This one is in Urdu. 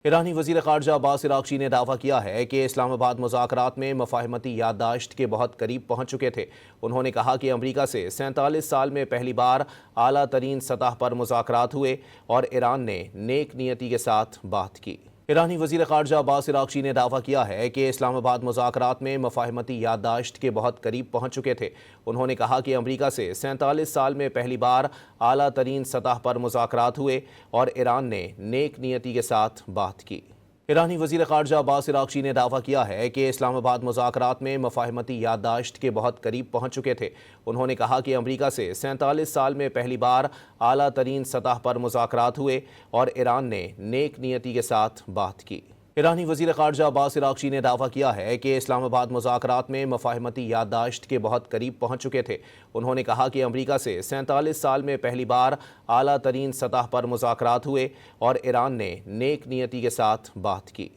ایرانی وزیر خارجہ عباس عراقچی نے دعویٰ کیا ہے کہ اسلام آباد مذاکرات میں مفاہمتی یادداشت کے بہت قریب پہنچ چکے تھے۔ انہوں نے کہا کہ امریکہ سے 47 سال میں پہلی بار اعلیٰ ترین سطح پر مذاکرات ہوئے اور ایران نے نیک نیتی کے ساتھ بات کی۔ ایرانی وزیر خارجہ عباس عراقچی نے دعویٰ کیا ہے کہ اسلام آباد مذاکرات میں مفاہمتی یادداشت کے بہت قریب پہنچ چکے تھے۔ انہوں نے کہا کہ امریکہ سے 47 سال میں پہلی بار اعلیٰ ترین سطح پر مذاکرات ہوئے اور ایران نے نیک نیتی کے ساتھ بات کی۔ ایرانی وزیر خارجہ عباس عراقچی نے دعویٰ کیا ہے کہ اسلام آباد مذاکرات میں مفاہمتی یادداشت کے بہت قریب پہنچ چکے تھے۔ انہوں نے کہا کہ امریکہ سے 47 سال میں پہلی بار اعلیٰ ترین سطح پر مذاکرات ہوئے اور ایران نے نیک نیتی کے ساتھ بات کی۔ ایرانی وزیر خارجہ عباس عراقچی نے دعویٰ کیا ہے کہ اسلام آباد مذاکرات میں مفاہمتی یادداشت کے بہت قریب پہنچ چکے تھے۔ انہوں نے کہا کہ امریکہ سے 47 سال میں پہلی بار اعلیٰ ترین سطح پر مذاکرات ہوئے اور ایران نے نیک نیتی کے ساتھ بات کی۔